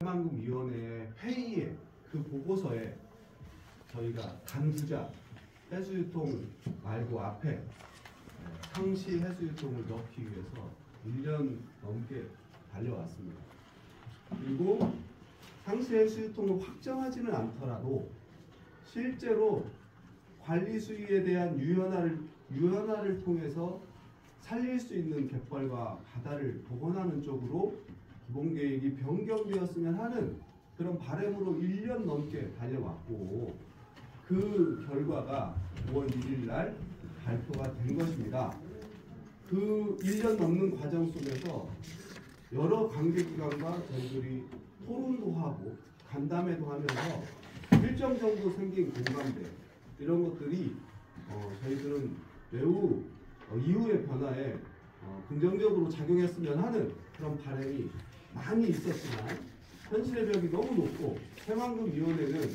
새만금위원회 회의에 그 보고서에 저희가 단부자 해수유통 말고 앞에 상시 해수유통을 넣기 위해서 1년 넘게 달려왔습니다. 그리고 상시 해수유통을 확정하지는 않더라도 실제로 관리 수위에 대한 유연화를 통해서 살릴 수 있는 갯벌과 바다를 복원하는 쪽으로 기본계획이 변경되었으면 하는 그런 바람으로 1년 넘게 달려왔고, 그 결과가 5월 1일 날 발표가 된 것입니다. 그 1년 넘는 과정 속에서 여러 관계기관과 저희들이 토론도 하고 간담회도 하면서 일정 정도 생긴 공감대, 이런 것들이 저희들은 매우 이후의 변화에 긍정적으로 작용했으면 하는 그런 바람이 많이 있었지만, 현실의 벽이 너무 높고 새만금위원회는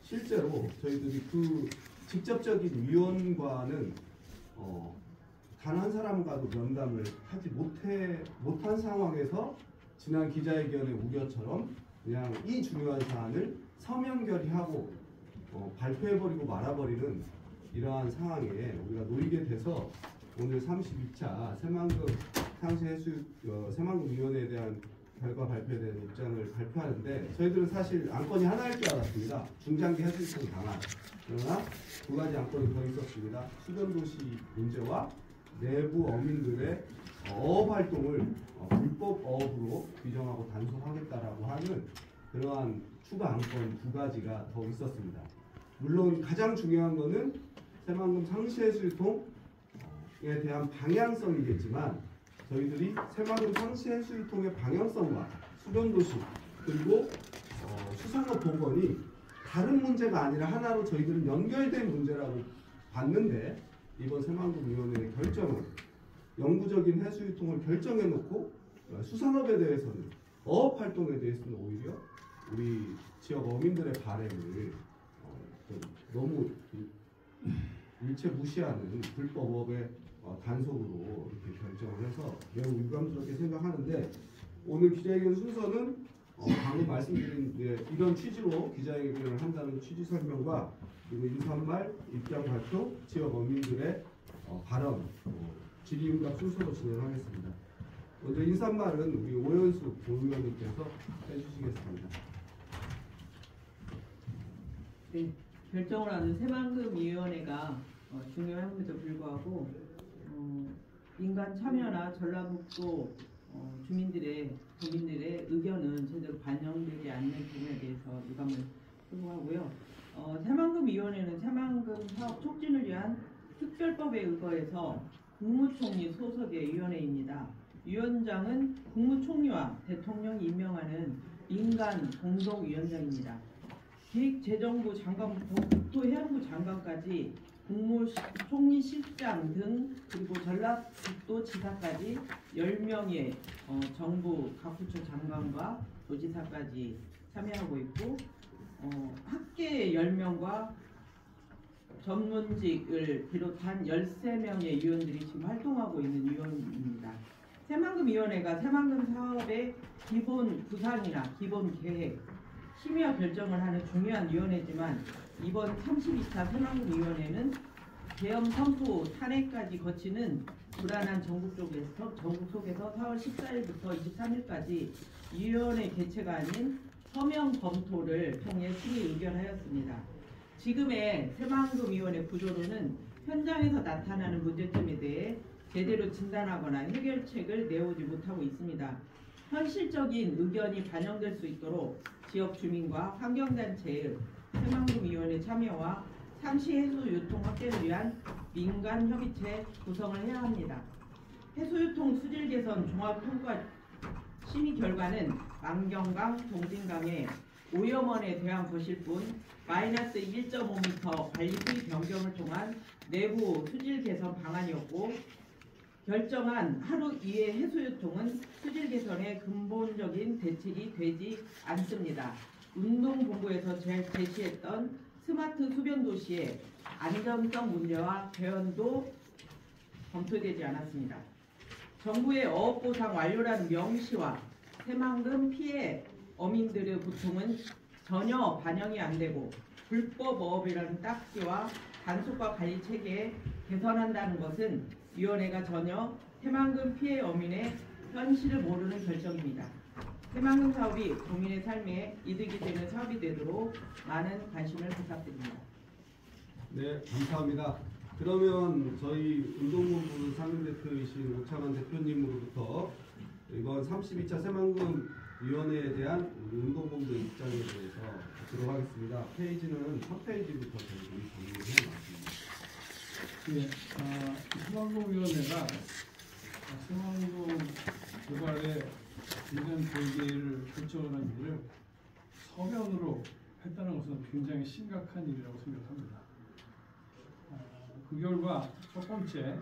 실제로 저희들이 그 직접적인 위원과는 단 한 사람과도 면담을 하지 못한 상황에서 지난 기자회견의 우려처럼 그냥 이 중요한 사안을 서면 결의하고 발표해버리고 말아버리는 이러한 상황에 우리가 놓이게 돼서 오늘 32차 새만금 새만금위원회에 대한 결과 발표에 대한 입장을 발표하는데, 저희들은 사실 안건이 하나일 줄 알았습니다. 중장기 해수유통 방안. 그러나 두 가지 안건이 더 있었습니다. 수변도시 문제와 내부 어민들의 어업 활동을 불법 어업으로 규정하고 단속하겠다라고 하는 그러한 추가 안건 두 가지가 더 있었습니다. 물론 가장 중요한 것은 새만금 상시해수유통에 대한 방향성이겠지만, 저희들이 새만금 상시해수유통의 방향성과 수변도시 그리고 수산업 복원이 다른 문제가 아니라 하나로 저희들은 연결된 문제라고 봤는데, 이번 새만금위원회의 결정은 영구적인 해수유통을 결정해놓고 수산업에 대해서는, 어업 활동에 대해서는 오히려 우리 지역 어민들의 바람을 너무 일체 무시하는 불법업의 단속으로 이렇게 결정을 해서 매우 유감스럽게 생각하는데, 오늘 기자회견 순서는 방금 말씀드린 이런 취지로 기자회견을 한다는 취지 설명과 그리고 인사말, 입장 발표, 지역 어민들의 발언, 질의응답 순서로 진행하겠습니다. 먼저 인사말은 우리 오연숙 부의원님께서 해주시겠습니다. 네, 결정을 하는 새만금위원회가 중요함에도 불구하고 민간 참여나 전라북도 국민들의 의견은 제대로 반영되지 않는 부분에 대해서 유감을 표하고요. 새만금위원회는 새만금 사업 촉진을 위한 특별법에 의거해서 국무총리 소속의 위원회입니다. 위원장은 국무총리와 대통령이 임명하는 민간 공동위원장입니다. 기획재정부 장관부터 국토해양부 장관까지 국무총리실장 등 그리고 전라북도 지사까지 10명의 정부 각 부처 장관과 도지사까지 참여하고 있고, 학계 10명과 전문직을 비롯한 13명의 위원들이 지금 활동하고 있는 위원입니다. 새만금위원회가 새만금 사업의 기본 구상이나 기본 계획, 심의와 결정을 하는 중요한 위원회지만, 이번 32차 새만금위원회는 계엄 선포 탄핵까지 거치는 불안한 전국 속에서 4월 14일부터 23일까지 위원회 개최가 아닌 서명 검토를 통해 심의 의견하였습니다. 지금의 새만금위원회 구조로는 현장에서 나타나는 문제점에 대해 제대로 진단하거나 해결책을 내오지 못하고 있습니다. 현실적인 의견이 반영될 수 있도록 지역 주민과 환경단체의 새만금위원회 참여와 상시 해수유통 확대를 위한 민간협의체 구성을 해야 합니다. 해수유통 수질 개선 종합평가 심의 결과는 만경강, 동진강의 오염원에 대한 것일 뿐 마이너스 1.5m 관리 수위 변경을 통한 내부 수질 개선 방안이었고, 결정한 하루 이외 해수유통은 수질 개선에 근본적인 대책이 되지 않습니다. 운동본부에서 제시했던 스마트 수변도시의 안전성 문제와 개헌도 검토되지 않았습니다. 정부의 어업보상 완료라는 명시와 새만금 피해 어민들의 고통은 전혀 반영이 안 되고 불법 어업이라는 딱지와 단속과 관리 체계에 개선한다는 것은 위원회가 전혀 새만금 피해 어민의 현실을 모르는 결정입니다. 새만금 사업이 국민의 삶에 이득이 되는 사업이 되도록 많은 관심을 부탁드립니다. 네, 감사합니다. 그러면 저희 운동본부 상임대표이신 오창환 대표님으로부터 이번 32차 새만금 위원회에 대한 우리 운동본부 입장에 대해서 듣도록 하겠습니다. 페이지는 첫 페이지부터 저희들이 정리를 해놨습니다. 예, 새만금위원회가 새만금 개발의 이전 계획을 결정을 한 일을 서면으로 했다는 것은 굉장히 심각한 일이라고 생각합니다. 그 결과 첫 번째,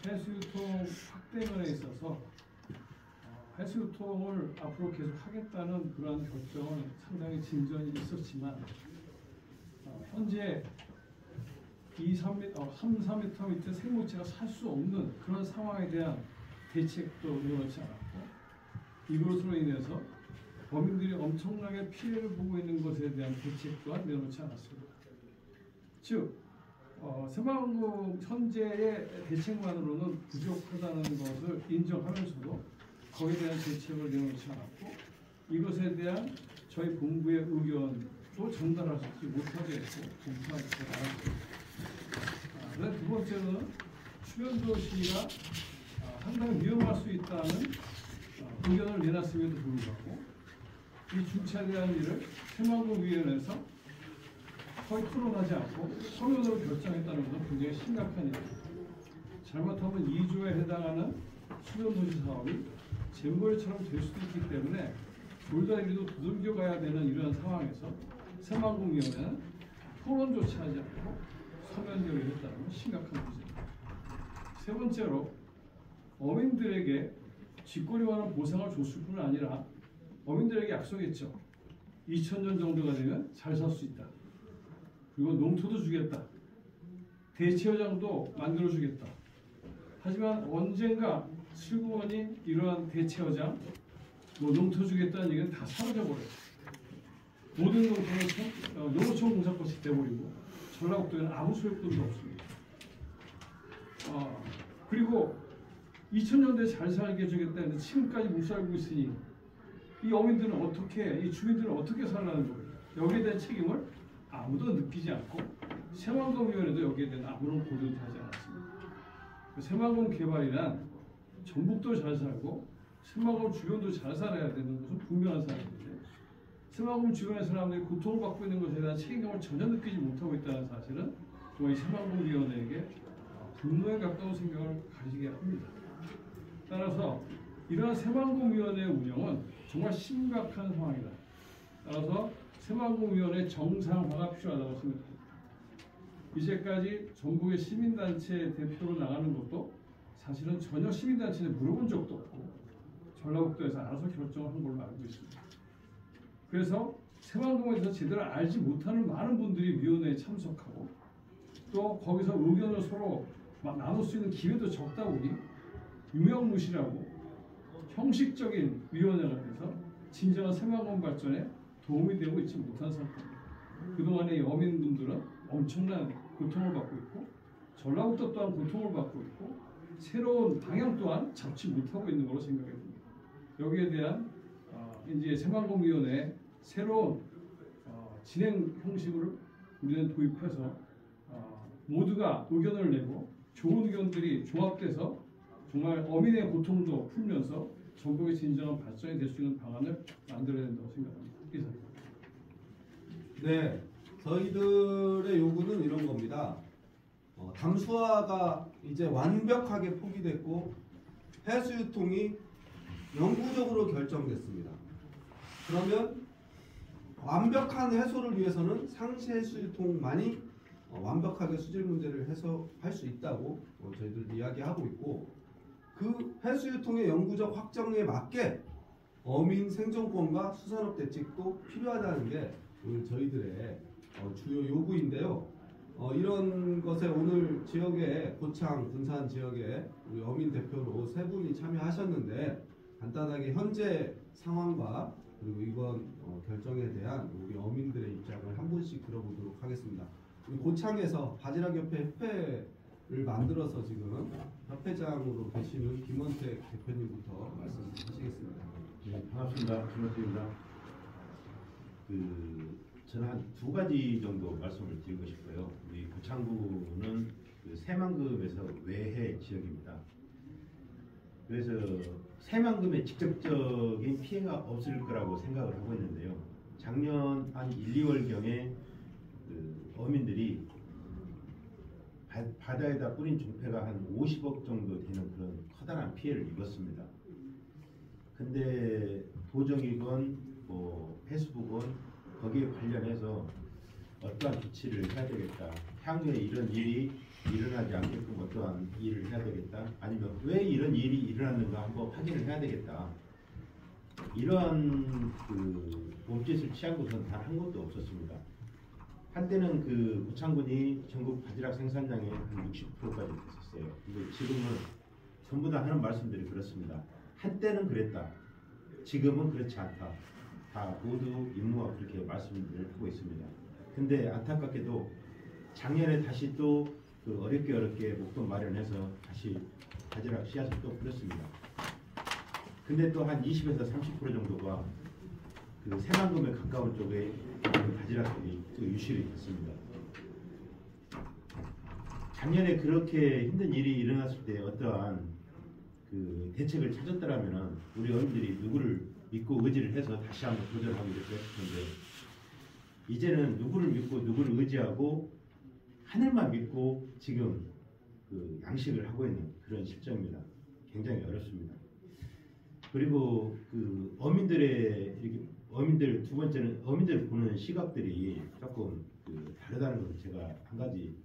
해수유통 확대면에 있어서 해수유통을 앞으로 계속 하겠다는 그러한 결정은 상당히 진전이 있었지만 현재 3-4m 밑에 생물체가 살 수 없는 그런 상황에 대한 대책도 내놓지 않았고 이것으로 인해서 범인들이 엄청나게 피해를 보고 있는 것에 대한 대책 또한 내놓지 않았습니다. 즉 새만금 현재의 대책만으로는 부족하다는 것을 인정하면서도 거기에 대한 대책을 내놓지 않았고 이것에 대한 저희 본부의 의견도 전달하지 못하게 했고 공표하지 않았습니다. 두 번째는 주변 도시가 상당히 위험할 수 있다는 의견을 내놨음에도 불구하고 이 주차대한 일을 새만금위원회에서 거의 토론하지 않고 서면으로 결정했다는 것은 굉장히 심각한 일입니다. 잘못하면 2조에 해당하는 수변도시 사업이 잼버리처럼 될 수도 있기 때문에 돌다리도 두들겨 가야 되는 이러한 상황에서 새만금위원회는 토론조차 하지 않고 서면 결의했다는 건 심각한 문제입니다. 세 번째로 어민들에게 뒷거리와는 보상을 줬을 뿐 아니라 어민들에게 약속했죠. 2000년 정도가 되면 잘 살 수 있다. 그리고 농토도 주겠다. 대체어장도 만들어주겠다. 하지만 언젠가 슬그머니 이러한 대체어장, 농토 주겠다는 얘기는 다 사라져버렸죠. 모든 농토는 농어촌 공사꽃이 돼버리고 전라북도에는 아무 소용돌이도 없습니다. 그리고 2000년대에 잘 살게 해주겠다 했는데 지금까지 못 살고 있으니 이 어민들은 어떻게, 이 주민들은 어떻게 살라는 거예요. 여기에 대한 책임을 아무도 느끼지 않고 새만금위원회도 여기에 대한 아무런 고려도 하지 않았습니다. 새만금 개발이란 전북도 잘 살고 새만금 주변도 잘 살아야 되는 것은 분명한 사실인데 새만금 주변의 사람들이 고통을 받고 있는 것에 대한 책임감을 전혀 느끼지 못하고 있다는 사실은 정말 새만금위원회에게 분노에 가까운 생각을 가지게 합니다. 따라서 이러한 새만금위원회 운영은 정말 심각한 상황이다. 따라서 새만금위원회 정상화가 필요하다고 생각합니다. 이제까지 전국의 시민단체 대표로 나가는 것도 사실은 전혀 시민단체에 물어본 적도 없고 전라북도에서 알아서 결정을 한 걸로 알고 있습니다. 그래서 새만금에 대해서 제대로 알지 못하는 많은 분들이 위원회에 참석하고 또 거기서 의견을 서로 나눌 수 있는 기회도 적다 보니 유명무실하고 형식적인 위원회가 돼서 진정한 새만금 발전에 도움이 되고 있지 못한 상태입니다. 그동안의 어민분들은 엄청난 고통을 받고 있고 전라북도 또한 고통을 받고 있고 새로운 방향 또한 잡지 못하고 있는 걸로 생각이 듭니다. 여기에 대한 이제 새만금위원회 새로운 진행 형식을 우리는 도입해서 모두가 의견을 내고 좋은 의견들이 조합돼서 정말 어민의 고통도 풀면서 전국의 진정한 발전이 될 수 있는 방안을 만들어야 된다고 생각합니다. 이상입니다. 네, 저희들의 요구는 이런 겁니다. 담수화가 이제 완벽하게 포기됐고 해수유통이 영구적으로 결정됐습니다. 그러면 완벽한 해소를 위해서는 상시 해수유통만이 완벽하게 수질 문제를 해소할 수 있다고 저희들 이야기하고 있고 그 해수유통의 영구적 확정에 맞게 어민 생존권과 수산업 대책도 필요하다는 게 오늘 저희들의 주요 요구인데요. 이런 것에 오늘 지역에 고창, 군산 지역에 우리 어민 대표로 세 분이 참여하셨는데 간단하게 현재 상황과 그리고 이번 결정에 대한 우리 어민들의 입장을 한 분씩 들어보도록 하겠습니다. 우리 고창에서 바지락협회 협회를 만들어서 지금 협회장으로 계시는 김원택 대표님부터 말씀하시겠습니다. 네, 반갑습니다. 김원택입니다. 저는 한 두 가지 정도 말씀을 드리고 싶어요. 우리 고창군은 새만금에서 외해 지역입니다. 그래서 새만금에 직접적인 피해가 없을 거라고 생각을 하고 있는데요. 작년 한 1, 2월경에 어민들이 바다에다 뿌린 종폐가 한 50억 정도 되는 그런 커다란 피해를 입었습니다. 근데 도정이건 해수부건 거기에 관련해서 어떠한 조치를 해야 되겠다. 향후에 이런 일이 일어나지 않게끔 어떠한 일을 해야 되겠다. 아니면 왜 이런 일이 일어났는가 한번 확인을 해야 되겠다. 이러한 몸짓을 취한 곳은 단 한 곳도 없었습니다. 한때는 고창군이 전국 바지락 생산량의 한 60%까지 됐었어요. 근데 지금은 전부 다 하는 말씀들이 그렇습니다. 한때는 그랬다. 지금은 그렇지 않다. 다 모두 임무와 그렇게 말씀을 하고 있습니다. 근데 안타깝게도 작년에 다시 또 어렵게 목돈 마련해서 다시 바지락 씨앗을 또 뿌렸습니다. 근데 또 한 20에서 30% 정도가 새만금에 가까운 쪽에 바지락들이 또 유실이 됐습니다. 작년에 그렇게 힘든 일이 일어났을 때 어떠한 대책을 찾았더라면 우리 어민들이 누구를 믿고 의지를 해서 다시 한번 도전하고 이렇게 했을 텐데 이제는 누구를 믿고 누구를 의지하고 하늘만 믿고 지금 양식을 하고 있는 그런 실정입니다. 굉장히 어렵습니다. 그리고 어민들 두 번째는 어민들 보는 시각들이 조금 다르다는 걸 제가 한 가지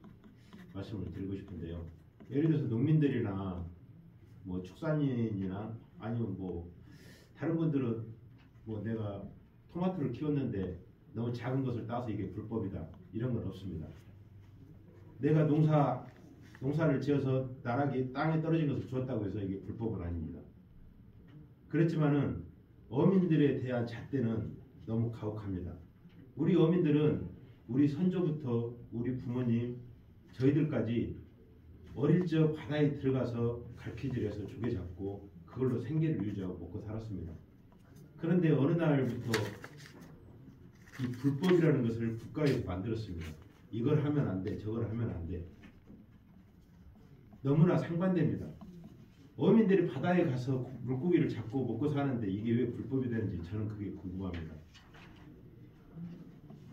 말씀을 드리고 싶은데요. 예를 들어서 농민들이나 축산인이나 아니면 다른 분들은 내가 토마토를 키웠는데 너무 작은 것을 따서 이게 불법이다 이런 건 없습니다. 내가 농사를 지어서 나락이 땅에 떨어진 것을 주었다고 해서 이게 불법은 아닙니다. 그렇지만은 어민들에 대한 잣대는 너무 가혹합니다. 우리 어민들은 우리 선조부터 우리 부모님 저희들까지 어릴 적 바다에 들어가서 갈퀴질해서 조개 잡고 그걸로 생계를 유지하고 먹고 살았습니다. 그런데 어느 날부터 이 불법이라는 것을 국가에서 만들었습니다. 이걸 하면 안 돼, 저걸 하면 안 돼. 너무나 상반됩니다. 어민들이 바다에 가서 물고기를 잡고 먹고 사는데 이게 왜 불법이 되는지 저는 그게 궁금합니다.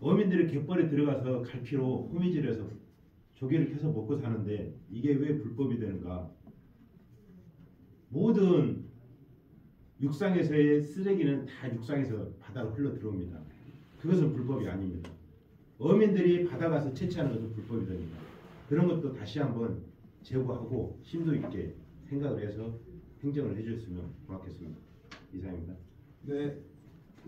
어민들이 갯벌에 들어가서 갈피로 호미질해서 조개를 캐서 먹고 사는데 이게 왜 불법이 되는가? 모든 육상에서의 쓰레기는 다 육상에서 바다로 흘러 들어옵니다. 그것은 불법이 아닙니다. 어민들이 바다 가서 채취하는 것은 불법이 됩니다. 그런 것도 다시 한번 제고하고 심도 있게 생각을 해서 행정을 해주셨으면 고맙겠습니다. 이상입니다. 네.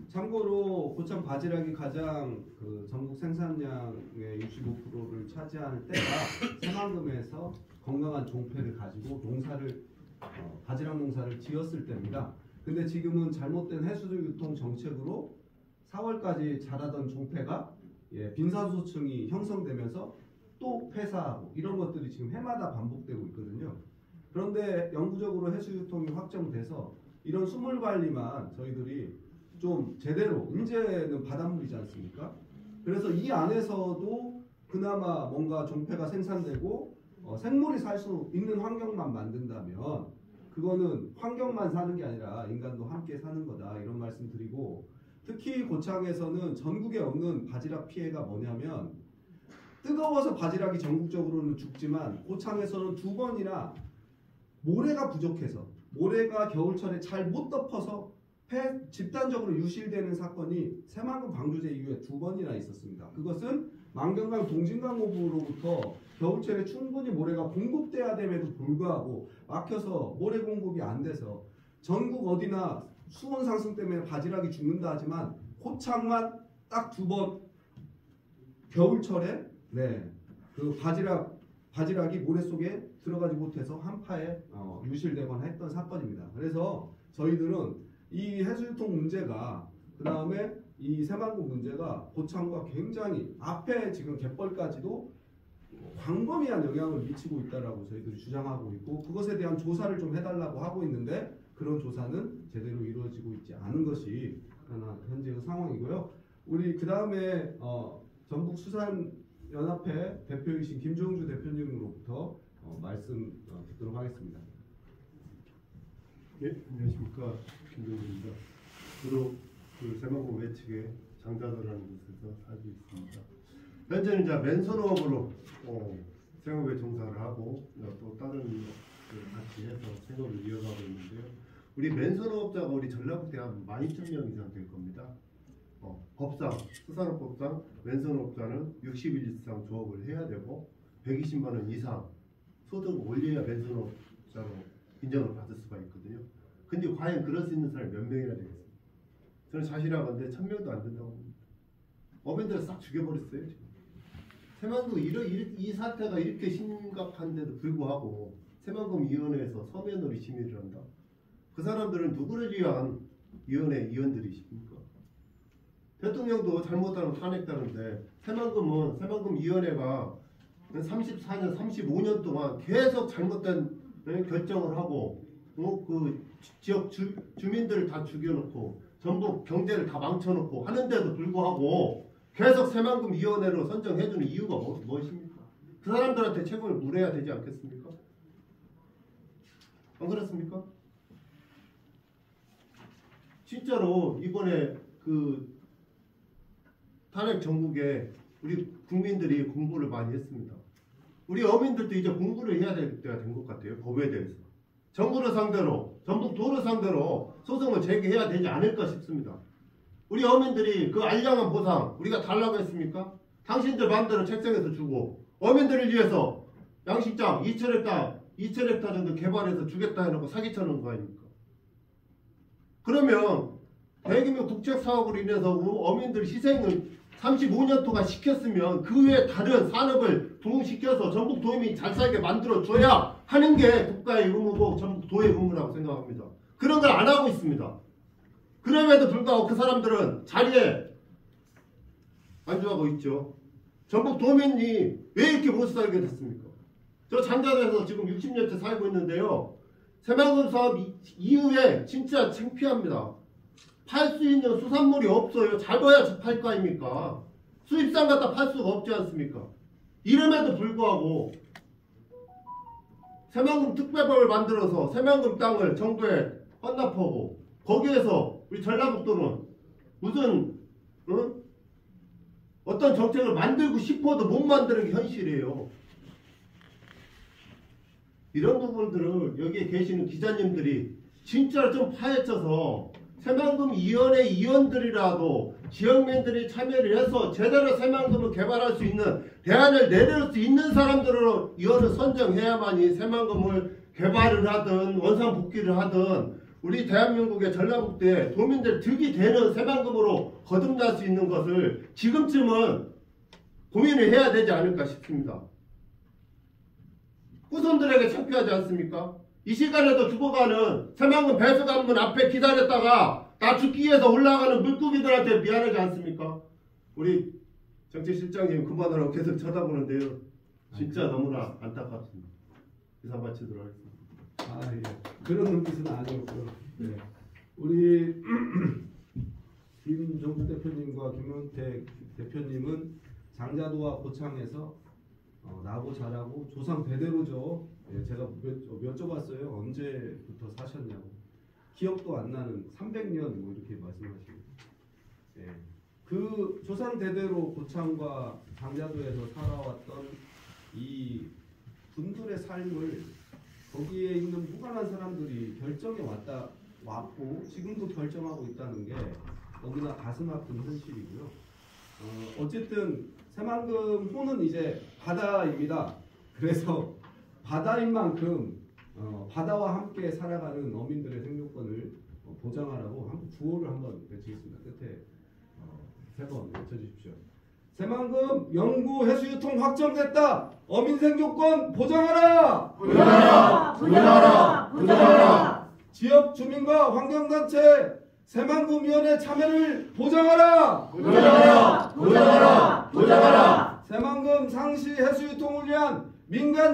참고로 고창 바지락이 가장 전국 생산량의 65%를 차지하는 때가 새만금에서 건강한 종폐를 가지고 바지락 농사를 지었을 때입니다. 근데 지금은 잘못된 해수유통 정책으로 4월까지 자라던 종폐가 빈사소층이 형성되면서 또 폐사하고 이런 것들이 지금 해마다 반복되고 있거든요. 그런데 영구적으로 해수유통이 확정돼서 이런 수물 관리만 저희들이 좀 제대로, 이제는 바닷물이지 않습니까? 그래서 이 안에서도 그나마 뭔가 종폐가 생산되고 생물이 살 수 있는 환경만 만든다면 그거는 환경만 사는 게 아니라 인간도 함께 사는 거다, 이런 말씀 드리고, 특히 고창에서는 전국에 없는 바지락 피해가 뭐냐면 뜨거워서 바지락이 전국적으로는 죽지만 고창에서는 2번이나 모래가 부족해서, 모래가 겨울철에 잘 못 덮어서 집단적으로 유실되는 사건이 새만금 방조제 이후에 2번이나 있었습니다. 그것은 만경강 동진강호부로부터 겨울철에 충분히 모래가 공급돼야 됨에도 불구하고 막혀서 모래 공급이 안 돼서 전국 어디나 수온 상승 때문에 바지락이 죽는다 하지만 고창만 딱 2번 겨울철에 그 바지락이 모래 속에 들어가지 못해서 한파에 유실되거나 했던 사건입니다. 그래서 저희들은 이 해수유통 문제가 그 다음에 이 새만금 문제가 고창과 굉장히 앞에 지금 갯벌까지도 광범위한 영향을 미치고 있다라고 저희들이 주장하고 있고 그것에 대한 조사를 좀 해달라고 하고 있는데 그런 조사는 제대로 이루어지고 있지 않은 것이 하나 현재의 상황이고요. 우리 그 다음에 전북 수산연합회 대표이신 김종주 대표님으로부터 말씀 듣도록 하겠습니다. 예, 안녕하십니까. 김종주입니다. 저도 그 새만금 외측의 장자도라는 곳에서 살고 있습니다. 현재는 이제 맨선업으로 생업에 종사를 하고 또 다른 같이 해서 생업을 이어가고 있는데요. 우리 맨선업자가 우리 전라북도에 한 12,000명 이상 될 겁니다. 법상, 수산업법상 맨선업자는 60일 이상 조업을 해야 되고 120만 원 이상 소득을 올려야 맨선업자로 인정을 받을 수가 있거든요. 근데 과연 그럴 수 있는 사람이 몇 명이나 되겠습니까? 저는 자신하건데 1,000명도 안 된다고 봅니다. 어민들을 싹 죽여버렸어요. 지금. 새만금 이 사태가 이렇게 심각한데도 불구하고 새만금위원회에서 서면으로 심의를 한다. 그 사람들은 누구를 위한 위원회 위원들이십니까? 대통령도 잘못하면 탄핵되는데 새만금위원회가 34년, 35년 동안 계속 잘못된 결정을 하고 그 지역 주민들을 다 죽여놓고 전부 경제를 다 망쳐놓고 하는데도 불구하고 계속 새만금위원회로 선정해주는 이유가 무엇입니까? 그 사람들한테 책임을 물어야 되지 않겠습니까? 안 그렇습니까? 진짜로 이번에 그 탄핵 정국에 우리 국민들이 공부를 많이 했습니다. 우리 어민들도 이제 공부를 해야 될 때가 된 것 같아요. 법에 대해서. 정부를 상대로, 전북도를 상대로 소송을 제기해야 되지 않을까 싶습니다. 우리 어민들이 그 알량한 보상 우리가 달라고 했습니까? 당신들 마음대로 책정해서 주고 어민들을 위해서 양식장 2,000헥타 정도 개발해서 주겠다 해놓고 사기쳐놓은 거 아닙니까? 그러면 대규모 국책사업으로 인해서 어민들 희생을 35년 동안 시켰으면 그 외에 다른 산업을 동시켜서 전북 도민이 잘 살게 만들어줘야 하는 게 국가의 의무고 전북도의 의무라고 생각합니다. 그런 걸 안 하고 있습니다. 그럼에도 불구하고 그 사람들은 자리에 안주하고 있죠. 전북 도민이 왜 이렇게 못 살게 됐습니까? 저 장자도에서 지금 60년째 살고 있는데요. 새만금 사업 이후에 진짜 창피합니다. 팔 수 있는 수산물이 없어요. 잡아야 팔 거 아닙니까? 수입산 갖다 팔 수가 없지 않습니까? 이름에도 불구하고 새만금 특별법을 만들어서 새만금 땅을 정부에 헌납하고 거기에서 우리 전라북도는 무슨 어떤 정책을 만들고 싶어도 못 만드는 게 현실이에요. 이런 부분들을 여기에 계시는 기자님들이 진짜로 좀 파헤쳐서 새만금위원회 위원들이라도 지역민들이 참여를 해서 제대로 새만금을 개발할 수 있는 대안을 내릴 수 있는 사람들로 위원을 선정해야만이 새만금을 개발을 하든 원상복귀를 하든 우리 대한민국의 전라북도에 도민들 득이 되는 새만금으로 거듭날 수 있는 것을 지금쯤은 고민을 해야 되지 않을까 싶습니다. 후손들에게 창피하지 않습니까? 이 시간에도 죽어가는 새만금 배수관문 앞에 기다렸다가 다 죽기 위해서 올라가는 물고기들한테 미안하지 않습니까? 우리 정치실장님 그만하라고 계속 쳐다보는데요. 진짜 너무나 안타깝습니다. 이상 마치도록 하겠습니다. 예. 그런 눈빛은 아니었고요. 네. 우리 김종주 대표님과 김용택 대표님은 장자도와 고창에서 나고 자라고 조상 대대로죠. 예, 제가 여쭤봤어요. 언제부터 사셨냐고. 기억도 안 나는 300년 뭐 이렇게 말씀하시고. 예. 그 조상 대대로 고창과 장자도에서 살아왔던 이 분들의 삶을 거기에 있는 무관한 사람들이 결정해 왔고 지금도 결정하고 있다는 게 너무나 가슴 아픈 현실이고요. 어쨌든 새만금 호는 이제 바다입니다. 그래서 바다인 만큼 바다와 함께 살아가는 어민들의 생존권을 보장하라고 한번 구호를 한번 외치겠습니다. 끝에 세 번 외쳐주십시오. 새만금 영구 해수유통 확정됐다. 어민 생존권 보장하라. 보장하라. 보장하라. 보장하라. 지역 주민과 환경단체 새만금위원회 참여를 보장하라! 보장하라! 보장하라! 보장하라! 새만금 상시 해수 유통을 위한 민간